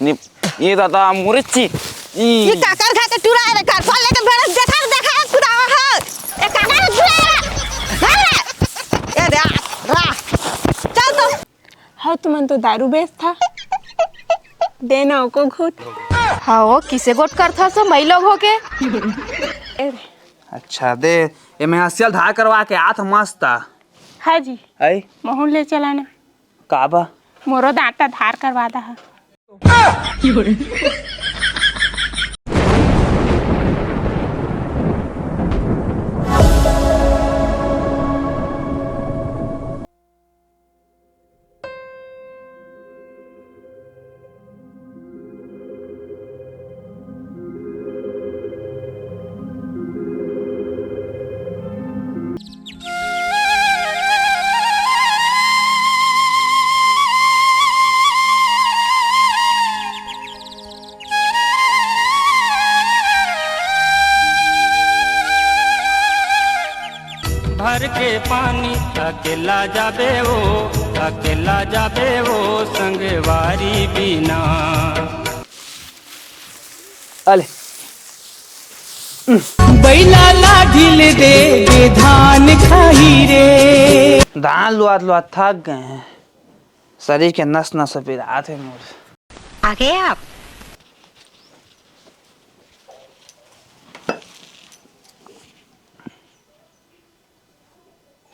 ये दादा मुरची ये काकर खा के टुरा रे घर पर लेके बेड़ देखा खुदा है ए काकर टुरा ए रा चल तो हाँ तुमन तो दारू बेच था देना को घुट हाँ वो किसे गोट कर था सो मई लोग होके अच्छा दे ये मैं हसियल धार करवा के आथ मस्त हाँ जी आई मोहन ले चलाना काबा मोरो दांता धार करवा दा है भर के पानी अकेला जाबे वो संगवारी बिना। अले बैला लाढिल दे धान खाही रे। धान लुआ थक गए हैं, शरीर के नस नस पिरात है मोर। आगे आप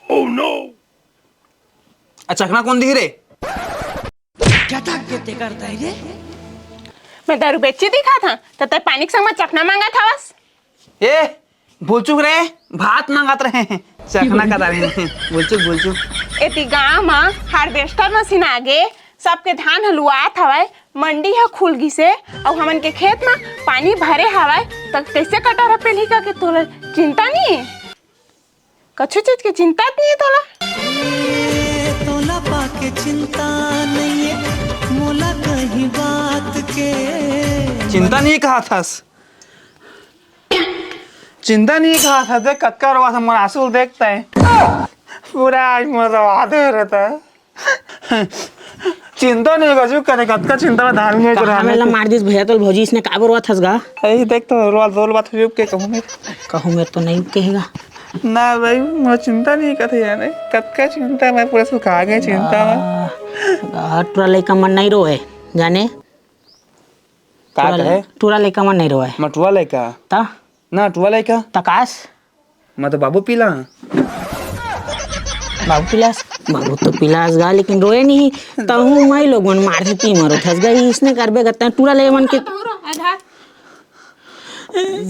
Oh no! चखना कौन दिख रे? क्या ताकते करता है रे? मैं दारू बेची दिखा था तो ते पानी के संग में चखना मांगा था बस ए भूल चुक रे भात मांगत रहे हैं चखना करा रहे हैं भूल चुक एती गांव में हार्वेस्टर मशीन आगे सबके धान हलुआत हवाए मंडी है खुल गी से और हमन के खेत में पानी भरे हवाए तो कैसे कटोरा पेली का के तोला चिंता नहीं है कछु चीज की चिंता नहीं है तोला पाके चिंता नहीं है मोला कहीं बात के। चिंता नहीं कहा था चिंता नहीं कहा था देख कतका रवा था मन आंसू देखता है पूरा आज मरवा दे रहता है चिंता नहीं कछु करे कतका चिंता में धान में करा हमें ला मार दिस भैया तो भौजी इसने काबर हुआ थसगा ए देख तो रोल बात हुई के कहूं मैं तो नहीं कहेगा ना भाई मैं चिंता नहीं करते यार कतका चिंता मैं पूरा सुखा गए चिंता में टूरा लइका मन नहीं रोए जाने का कहे टूरा लइका मन नहीं रोए मटुआ लइका ता ना टुआ लइका तकाश मैं तो बाबू पीला बाबू तो पिलास गा लेकिन रोए नहीं तहु मैं लोग मन मार देती मरो थस गई इसने करबे गत्ता टूरा ले मन के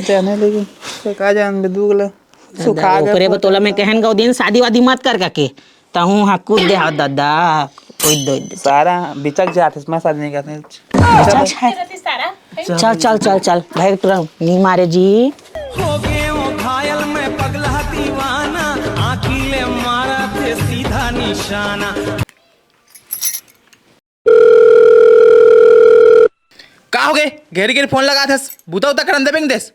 जाने लेकिन का जान बे दूगला सुखा गए ओकरे बतोला में कहन गौ दिन शादी वादी मत कर के तहु हा कूद दे हा दादा कोई दो सारा बिचक जाते मैं शादी नहीं करते चल भाई टूरा नहीं मारे जी हो गए वो घायल में पगला दीवाना आँखी ले मारा थे सीधा निशाना। का हो गए घेरी फोन लगा था बुता उता करन देबेंग देस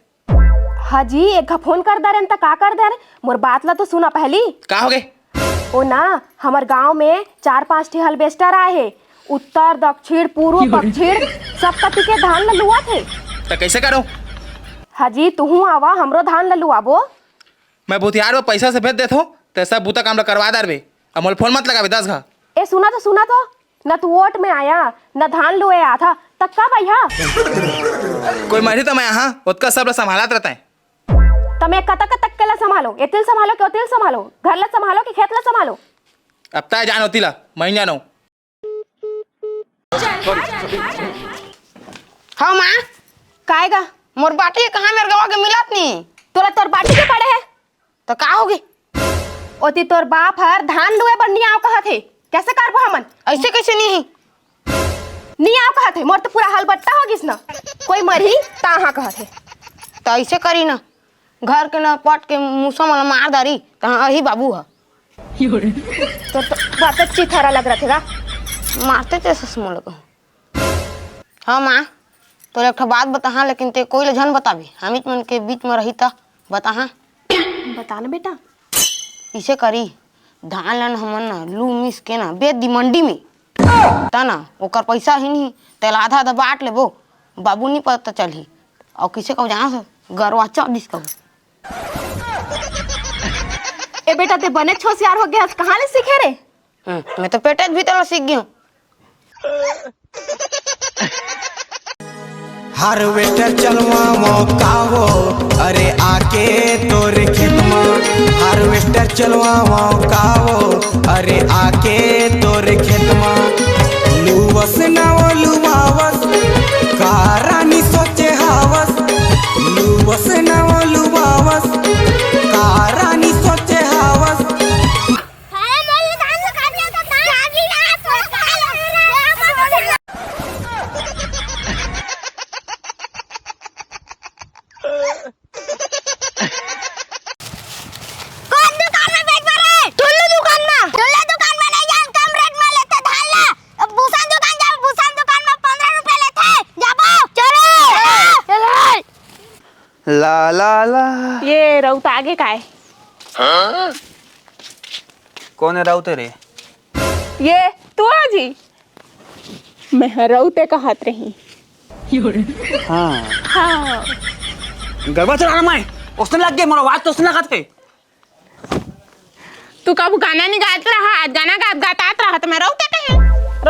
हाँ जी एक फोन कर दे रहे त का कर दे रहे मोर बात ला तो सुना पहली का हो गए ओ ना हमार गांव में 4-5 ठे हार्वेस्टर आए है उत्तर दक्षिण पूर्व पश्चिम सब कति के धान ला लुआ थे तो कैसे करो हाँ जी तुहू आवा हमरो धान ला लुआबो मैं बुतियार में पैसा से भेज देता हूँ तो सब बुता काम करवा दर बे अब मोल फोन मत लगावे 10 घा ए सुना तो न तू वोट में आया न धान लुए आया था तब कब आया कोई मरी तो मैं यहाँ उसका सब संभालत रहता है तमे कतक के ला संभालो एतिल संभालो के ओतिल संभालो घर ला संभालो कि खेत ला संभालो अब तय जान होती ला मैं जानो हाँ माँ काएगा मोर बाटी कहाँ मेरे गवा के मिलत नहीं तोरा तोर बाटी के पड़े है तो का होगी ओती तोर बाप हर धान लुए बर नहीं आओ कहा थे कैसे करबो हमन ऐसे कैसे नहीं नहीं आओ कहा थे मोर तो पूरा हलबट्टा हो गिस ना कोई मरी ताहा कहा थे तो ऐसे करी ना घर के ना पट के मुसा मला मार दारी तो अही बाबू है तो बात अच्छी थारा लग रहा थे मारते थे ससमो लोग। हाँ माँ तो एक बात बता लेकिन ते कोई जन बताबी हम मन के बीच में रही था बता बताना बेटा इसे करी धान लन हमन ना लू मिस के ना बेच दी मंडी में तना ओकर पैसा ही नहीं तेल आधा आधा बांट लेबो बाबू नहीं पता चली और किसे कहो जाना से गरवा 40 कहो। ए बेटा ते बने होशियार हो गया कहाँ ले सीखे रे? मैं तो पेटे भीतर सीख गई हूँ। हार्वेस्टर चलवा मौका हो अरे आके तोरे खेत में हार्वेस्टर चलवा मौका हो अरे आके तोरे खेत में लुवस ना वो लुवावस कारानी सोचे हावस लुवस ना वो लुवावस कारानी सोचे हावस। ला ला ला ये रउत आगे का है? कौन है राउत रे? ये तू आजी मैं रउते कहत रही। हाँ हाँ गरबा चलाना मैं उसने लग गया मोरा आवाज तो उसने लगत है। तू कब गाना नहीं गात रहा आज गाना गातात रहा तो मैं रउते कहे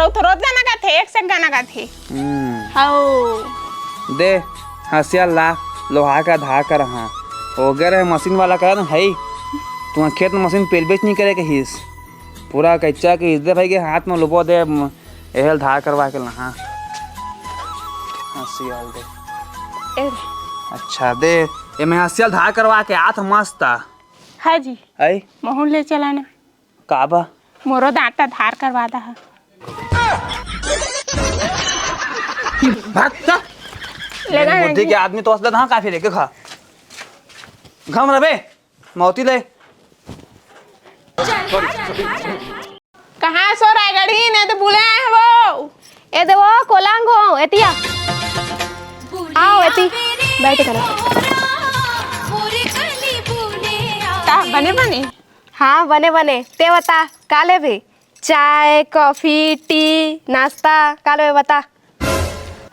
रउत रोज गाना गाते एक से गाना गाते। हाँ दे हसिया ला लोहा का धा कर हाँ हो गया है मशीन वाला का ना है तुम्हारे खेत में मशीन पेल बेच नहीं करे के हिस पूरा कच्चा के इधर भाई के हाथ में लुबो दे एहल धा करवा के हाँ हसियाल दे अच्छा दे ये मैं हसियाल धा करवा के आथ मस्त हाँ जी है मोहन ले चलाना काबा मोरो दांता धार करवा दा भाग लेगा बुद्धि के आदमी तो असला हाँ काफी लेके खा घम रबे मौती ले कहाँ सो रहा गड़ी ने तो बुले आए हैं वो ए देवो कोलांगो एतिया आओ एती बैठ कर। ता बने बने हाँ बने बने ते बता काले भी चाय कॉफी टी नाश्ता काले बता।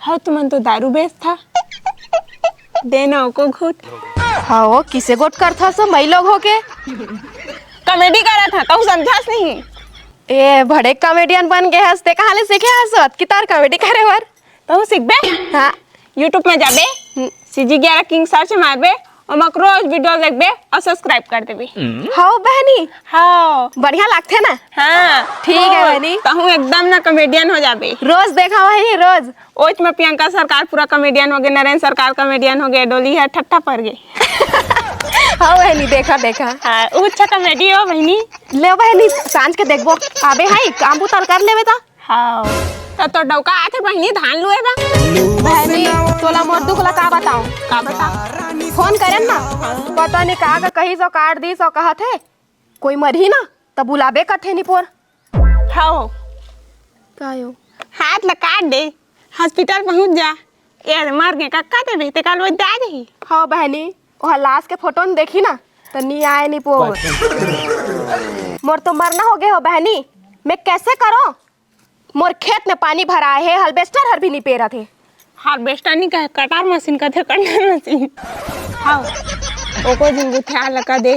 हाँ तुमन तो दारू बेच था देना को घुट हाँ वो किसे गोट कर था सो मई लोग होके कॉमेडी करा था तो समझास नहीं ए बड़े कॉमेडियन बन गए हंसते कहाँ ले सीखे हंसत कि तार कॉमेडी करे वर तो सीख बे हाँ यूट्यूब में जाबे CG11 किंग सर्च मारबे और मक रोज वीडियो देखबे और सब्सक्राइब कर देबे। हाँ बहनी हाँ बढ़िया लगते ना। हाँ ठीक है बहनी कहूँ एकदम ना कॉमेडियन हो जाबे रोज देखा वही रोज ओच में प्रियंका सरकार पूरा कॉमेडियन हो गए नरेंद्र सरकार कॉमेडियन हो गए डोली है ठट्ठा पड़ गए। हाँ बहनी देखा देखा हाँ वो अच्छा कॉमेडी हो बहनी ले बहनी सांझ के देखबो आबे हाई काम उतर कर लेवे ता। हाँ तो डौका आथे बहनी धान लुए बा बहनी तोला मोर दुखला का बताऊं का बता फोन करें ना पता नहीं का कहीं सो काट दी सो कहा थे कोई मरी ना तब बुलाबे कथे नहीं पोर हाँ कायो हाथ ला काट दे हॉस्पिटल पहुंच जा यार मर गए कक्का ते बेटे कल वो जा रही। हाँ बहनी वह लाश के फोटो न देखी ना तो नहीं आए नहीं पोर मोर तो मरना हो गए हो बहनी मैं कैसे करो मोर खेत में पानी भरा है हलबेस्टर हर भी नहीं पेरा थे हार्वेस्टर नहीं कहे कटार मशीन का थे कटार मशीन हाँ ओको दिन गुथिया लगा दे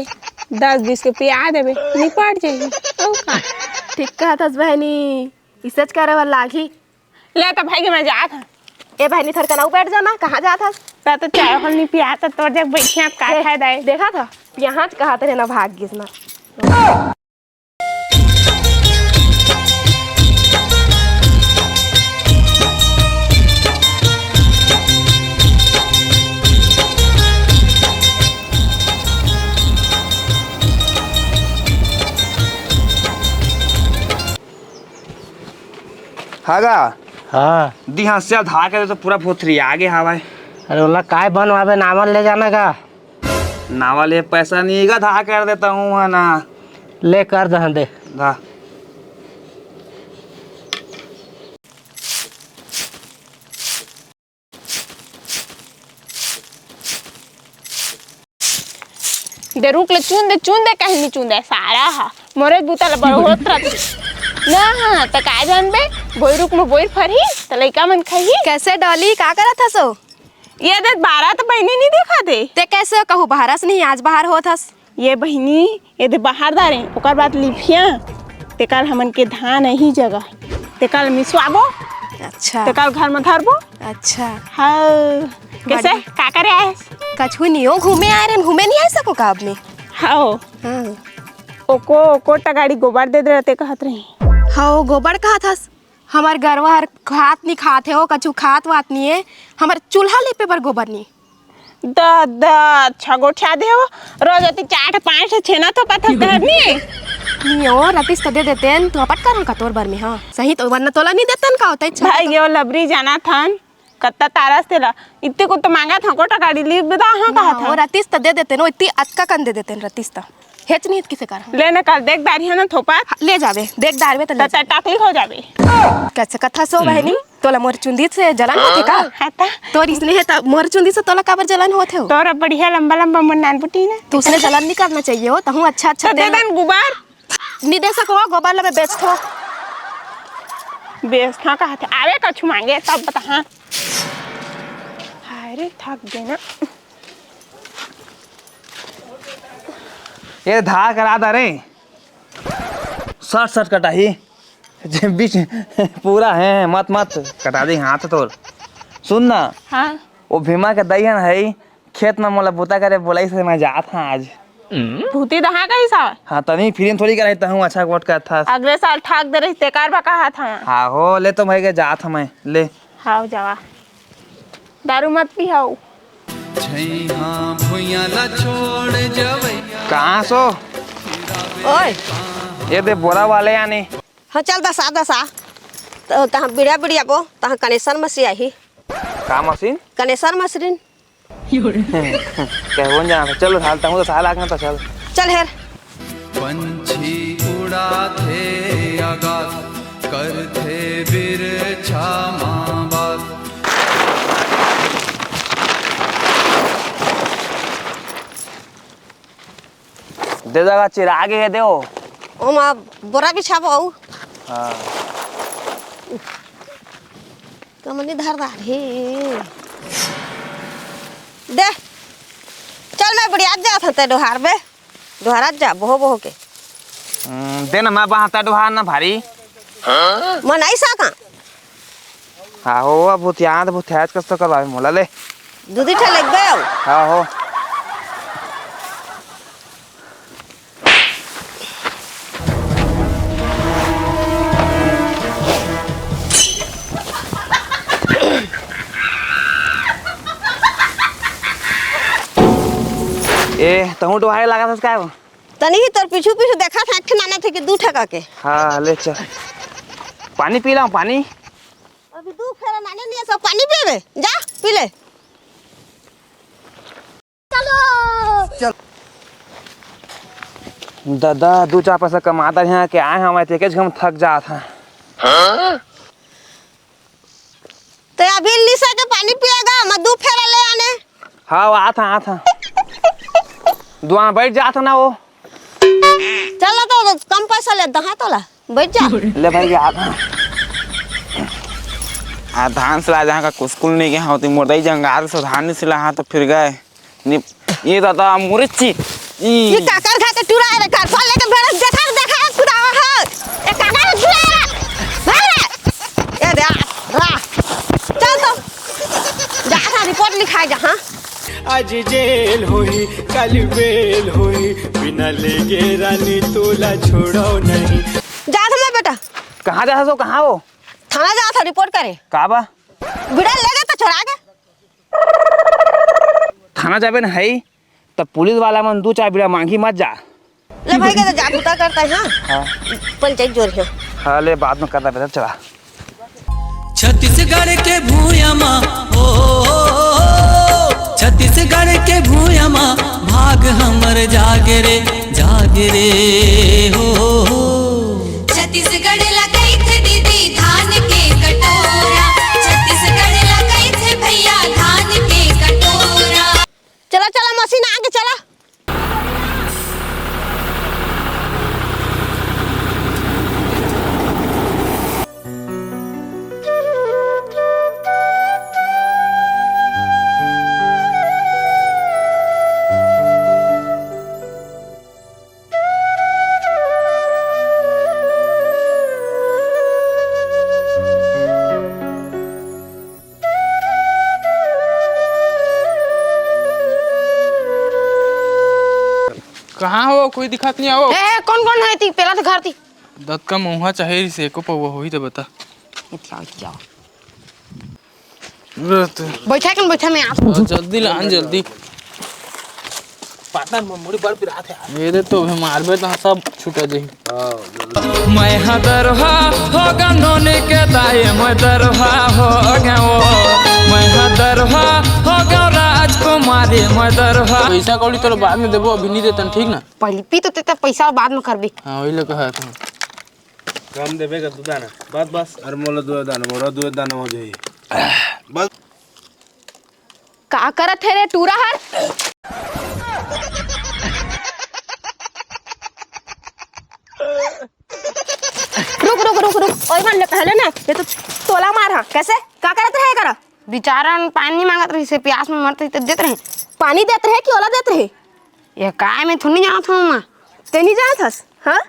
10-20 के पिया देबे निपट जाई तो का ठीक कहा था बहनी इसेच करे वाला लागी ले तो भाई के मैं जा था ए बहनी थर कनाऊ बैठ जाना कहाँ जा था तो चाय हल नहीं पिया तो तोड़ जब बैठिया का खाए दे देखा था यहाँ कहा थे ना भाग्य ना हागा हाँ दी हसिया धा के तो पूरा भोथरी आगे हवाए अरे बोला काय बनवाबे नावल ले जाना का नावा ले पैसा नहीं गा धा कर देता हूँ है ना ले कर दहन दे धा दे रुक ले चुन दे कहीं नहीं चुन दे सारा हा मोरे बूता ले बड़ो होत रहती ना हाँ तो का जानबे बोई रुक में बोई फरही तो लइका मन खाही। कैसे डॉली का करत हसो? ये देख बारह तो बहनी नहीं देखा दे। ते कैसे कहू बाहरस नहीं आज बाहर होत हस? ये बहनी ये दे बाहर दारे ओकर बाद लिफिया ते काल हमन के धान यही जगह ते काल मिसवाबो अच्छा ते काल घर में धरबो। अच्छा हाँ कैसे का करे आए? कछु नहीं हो घूमे आए रहे घूमे नहीं आ सको का अब में? हाँ हाँ ओको गाड़ी गोबर दे रहते कहत रही। हाँ गोबर कहा था हमार गरवा हर खात नहीं खाते हो कछु खात वात नहीं है हमार चूल्हा लेपे पर गोबर नहीं द छगोठा दे हो रोज अति 4-5 छेना तो पता धरनी नहीं हो रतीस तो दे देते हैं तो अपट करूँ का तोर बार में। हाँ सही तो वरना तोला नहीं देते का होता है भाई ये लबरी जाना था कत्ता तारस तेला इतने को तो मांगा था कोटा गाड़ी ली बता हाँ कहा था। वो रतीस तो दे देते नो इतनी अटका कन दे देते हैं रतीस तो हेच नहीं किसे कर लेने कर देख दारी है ना थोपा ले जावे देख दार में तो ले टाकली हो जावे। कैसे कथा सो बहनी तोला मोर चुंदी से जलन होते का? हाता तोर इसने है तो मोर चुंदी से तोला काबर जलन होते हो? तोरा बढ़िया लंबा लंबा मन नान पुटी ना तो उसने जलन नहीं करना चाहिए हो तहु अच्छा अच्छा दे देन गुबार नहीं दे सको गोबर ला में बेचतो बेस था कहा थे आवे कछु मांगे तब बता। हाँ अरे थक देना ये धा करा दा रे सट कटा ही बीच पूरा है मत कटा दी हाथ तोर। सुन ना हाँ वो भीमा के दहियन है खेत में मोला बुता करे बोलाई से मैं जात हाँ आज भूती दहा गई सा। हाँ तनी फिर थोड़ी कर हूँ अच्छा वोट का था अगले साल ठाक दे रही तेकार बा कहा था। हाँ हो ले तो भाई के जात हूँ मैं ले। हाँ जावा दारू मत पी हाउ कहाँ सो ओए ये दे बोरा वाले यानी हाँ चल दसा तो तहाँ बिड़िया बो तहाँ कनेक्शन मशीन आई का मशीन कनेक्शन मशीन क्या जाना था चलो हालता हूँ तो साल आगना तो चल चल हेर पंछी उड़ाते आगाज करते बिरछा माँ बात। दे जगह चिरागे है दे ओ माँ बोरा बिछाबो आऊ हाँ कमनी धारदार हे दे चल मैं बढ़िया जा था ते डोहार बे डोहार जा बोहो के दे ना मैं बहाता डुहार ना भारी मन आई साका हाँ हो अब बहुत याद बहुत हैज कस तो करवा मोला ले दूधी ठे लग गए आऊ हाँ हो ए तहु डुहारे लगा था क्या वो तनी ही तोर पीछू देखा था एक नाना थे कि 2 ठका के। हाँ ले चल पानी पी लाऊं पानी अभी 2 फेरा नाने नहीं सब पानी पीबे जा पी ले चलो दादा 2-4 पैसा कमाता यहाँ के आए हमारे तेकेज हम थक जात हैं। तो अभी लिसा के पानी पिएगा मैं 2 फेरा ले आने। हाँ आता दुआ बैठ जाता ना वो चल तो कम पैसा ले दहा तोला बैठ जा ले भाई आता आ धान से जहाँ का कुस्कुल नहीं गया होती मुर्दाई जंगाल से धान से ला तो फिर गए ये दादा मुर्ची ये काकर खा के टुरा रे कार फल लेके भेड़ देखा खुदा है ए काकर टुरा भाग ए दे रा चल तो जा था रिपोर्ट लिखा जा। हाँ आज जेल होई कल बेल होई बिना लेगे रानी तोला छोड़ो नहीं। जा था मैं बेटा कहाँ जा सो कहाँ वो थाना जा था रिपोर्ट करे का बा बिड़ा ले गए तो छोड़ा के थाना जाबे ना है तब पुलिस वाला मन 2-4 बिड़ा मांगी मत जा ले भाई के तो जागरूकता करता है। हाँ पंचायत जोर है हाँ ले बाद में करता बेटा चला छत्तीसगढ़ के भूयमा हो छत्तीसगढ़ के भूयमा भाग हमर जागरे हो छत्तीसगढ़ ला कइथे दीदी धान के कटोरा छत्तीसगढ़ ला कइथे भैया धान के कटोरा। चला चला मशीन आगे चला कहाँ हो? कोई दिखत नहीं आओ। ए कौन कौन है ती पहला तो घर थी दत का मुँहा चाहे से को पवा होई तो बता। जाओ बैठा मैं आप जल्दी लान जल्दी। पाता मुड़ी बड़ पिरात है। मेरे तो भी मारबे तो सब छूट जाई। मैं हदरहा हो गनोने के दाए मैं दरहा हो गयो। मैं हदरहा हो गयो राजकुमारी मैं दरहा। पैसा कौड़ी तो बाद में देबो, अभी नहीं देतन ठीक ना। पहले पी तो तेता पैसा बाद में करबी। हां वही लोग कहा था कम देबे का दुदाना बस बस अरे मोला दुदाना मोरा दुदाना हो जाई बस। का करत है रे टूरा हर? रुक ओए मान ले पहले ना ये तो तोला मार हा कैसे का करत रहे करा बेचारा पानी मांगत रही से प्यास में मरते तो देत रहे। पानी देत रहे कि ओला देत रहे? ये काय में थोड़ी जानत हूं मैं। ते नहीं जानत हस? हां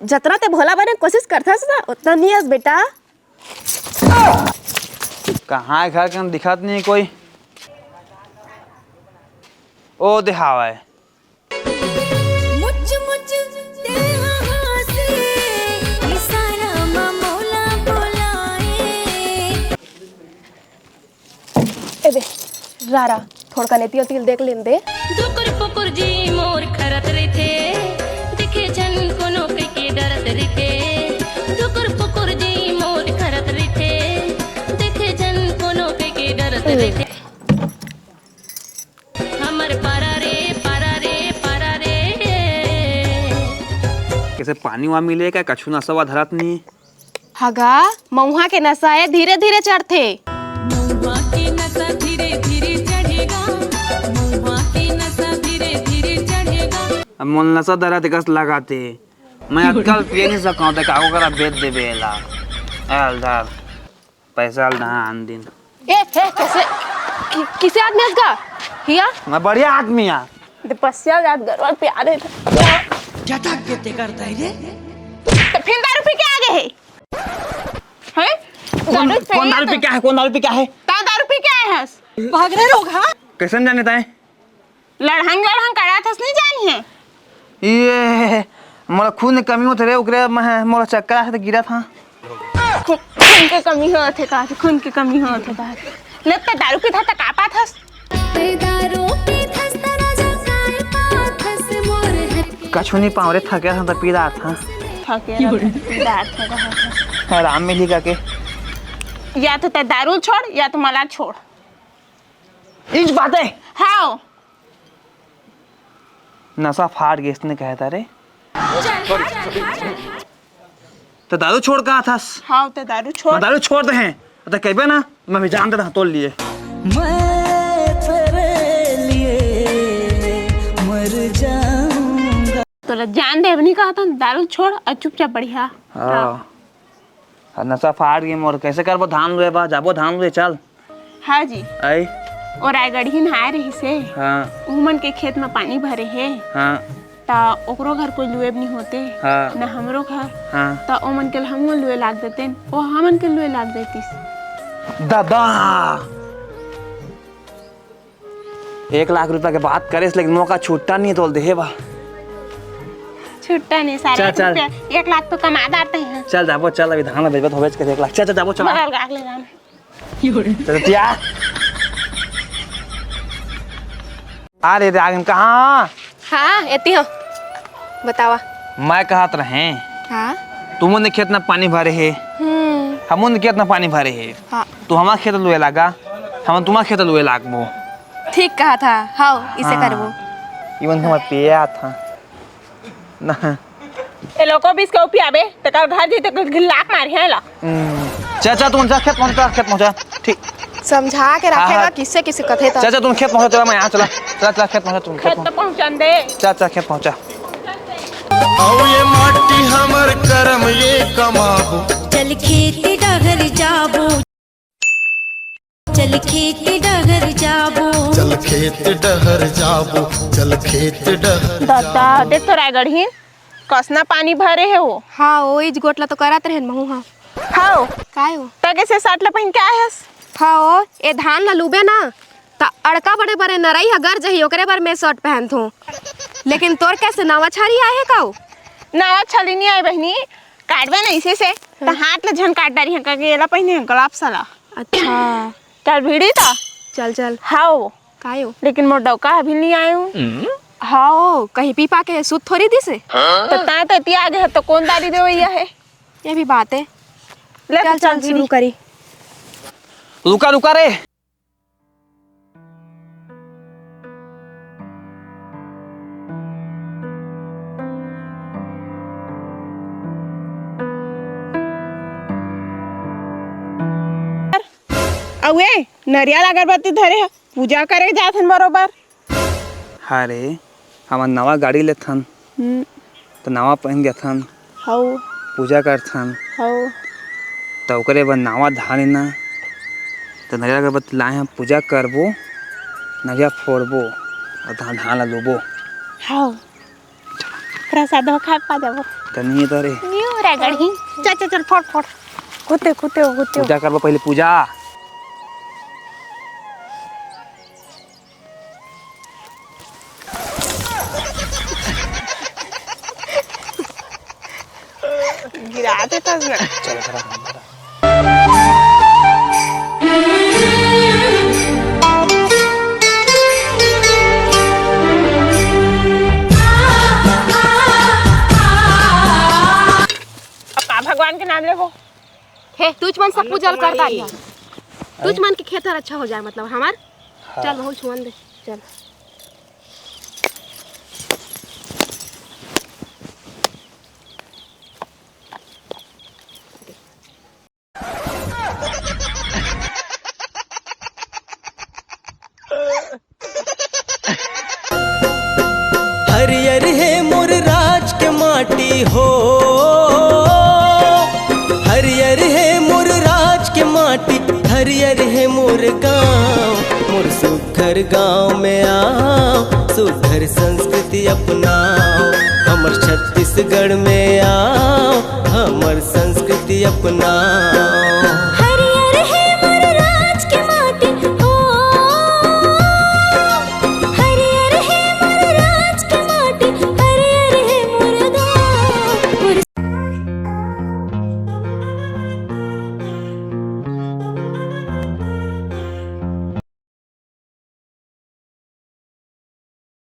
जतना ते भोला बने कोशिश करथस ना उतना नहीं हस बेटा। कहाँ घर के दिखत नहीं कोई। ओ दिखावा है मुझ देहा से इशारा मौला बोलाए। ए बे रारा थोड़ा नेती और तिल देख लेन दे। दुकुर पुकुर जी मोर खरत रथे दिखे जन कोनो के डरत रथे। दुकुर पुकुर जी मोर खरत रथे दिखे जन कोनो के डरत रथे। हमर पारा रे पारा रे पारा रे। कैसे पानी वहाँ मिले क्या कछु नशा धरत नहीं। हगा मऊहा के नशा धीरे धीरे चढ़ते। महुआ के नशा धीरे धीरे चढ़ेगा। महुआ के नशा धीरे धीरे चढ़ेगा। अब मोल नशा धरत कस लगाते मैं आजकल पिए नहीं सकता हूँ काको करा बेच दे बेला एल धर पैसा ना आन दिन। ए कैसे किसे आदमी का हिया मैं बढ़िया आदमी आ दपस्या जात गरवा प्यारे थे। जटा के करता है रे। तो फिर दारू पी के आ गए हैं? कौन दारू पी क्या है? कौन दारू पी क्या है? ता दारू पी के आए हस? भाग रहे लोग हाँ कैसे जाने ताए लड़हंग करा थस नहीं जानी है। ये मोला खून कमी होते रे ओकरे मैं मोला चक्कर आए तो गिरा था। खून के कमी होत है का? खून के कमी होत है का? लगता दारू पी था त कापा थस। दारू पी थस राजा काय पाथस मोर हट। कछु नहीं पाँव रे थके था तो पी रहा था। थके रात था आराम मिली का के या तो दारू छोड़ या तो मला छोड़। इस बात है हाँ नशा फाड़ गया इसने कहा था रे। तो दारू छोड़ कहा था। हाँ तो दारू छोड़। दारू छोड़ दे हैं तो कहबे ना मैं भी जान देता तोड़ लिए। मैं तेरे लिए मर जाऊंगा। तो जान दे नहीं कहा था दारू छोड़ और चुपचाप बढ़िया। हाँ नशा फाड़ गई मोर कैसे करबो धान रुए बा जाबो धान रुए चल। हाँ जी आई और रायगढ़ ही नहाए रही से। हाँ उमन के खेत में पानी भरे है। हाँ ता ओकरो घर कोई लुएब नहीं होते। हाँ न हमरो घर। हाँ ता ओमन के हम लुए लाग देते ओ हमन के लुए लाग देतीस। दादा 1 लाख रुपया के बात करे लेकिन मौका छूटता नहीं तोल दे बा। छुट्टा नहीं सारा चल, चल। रुपया 1 लाख तो कमा दाते हैं। चल जाबो चल अभी धान बेचबे तो बेच के 1 लाख चल चल जाबो चल बगल गाग ले जाना। चल तिया अरे रागन कहाँ हाँ एती हो बतावा। मैं कहत रहे हाँ तुमने खेत में पानी भरे है हमने खेत में पानी भरे है। हाँ तू हमारा खेत लुए लागा हम तुम्हारा खेत लुए लागबो। ठीक कहा था। हाँ इसे करबो। इवन हमार पिया था ना। ए लोगों भी इसके ऊपर आबे तो कल घर जी तो लाख मारी है ला। चाचा तुम जा खेत पहुंचा ठीक समझा के रखेगा किससे किसे कथे तो। चाचा तुम खेत पहुंचा चला मैं यहाँ चला चला चला खेत पहुंचा तुम खेत तो पहुंचन दे। चाचा खेत पहुंचा। आओ ये माटी हमर करम ये कमाबो। चल खेत डगर जाबो। चल खेत डगर जाबो। चल खेत डहर जाबो। चल खेत डहर दादा देख तो रायगढ़ ही कसना पानी भरे है वो। हाँ वो इज गोटला तो करत रहे महू। हाँ हाँ काय हो तगे से साटला पहन के आए हस। हाँ ओ ए धान ला लुबे ना ता अड़का बड़े बड़े नरई हगर जही ओकरे बार मैं शर्ट पहनत हूँ। लेकिन तोर कैसे नवा छारी आए है काऊ? नवा छली नहीं आई बहनी, काटबे ना इसे से तो हाथ ले झन काट डारी है का केला पहिने ग्लव्स वाला। अच्छा चल भिड़ी था। चल चल। हाओ कायो? लेकिन मोर डौका अभी नहीं आए हूँ। हाँ कहीं पी पा के सूत थोड़ी दी से। तो ता तो इतनी आगे है तो कौन दारी दे वही है। ये भी बात है। ले चल चल शुरू करी। रुका रुका रे। अवे नरियल अगरबत्ती धरे है, पूजा करे जाथन बरोबर। हाँ रे हमार नवा गाड़ी लेथन तो नवा पहन गथन हाउ पूजा करथन हाउ तो ओकरे बाद नवा धान ना तो नरियल अगरबत्ती लाए हम पूजा करबो, नरिया फोड़बो और धान धान ला लोबो। हाउ प्रसाद खा पा जाबो तो नहीं तो रे न्यू रे गड़ी। चल चल चल फट फट कुत्ते कुत्ते कुत्ते पूजा करबो पहले पूजा। गिरा दे तस ना। चल करा भगवान के नाम ले वो। हे तुझ मन सब पूजल कर दारिया। तुझ मन के खेतर अच्छा हो जाए मतलब हमार। चल बहुत छुअन दे चल। हरियर है मोर राज के माटी हो, हरियर है मोर राज के माटी, हरियर है मोर गाँव, मोर सुघर गाँव में आओ, सुघर संस्कृति अपनाओ, हमर छत्तीसगढ़ में आओ, हमर संस्कृति अपनाओ।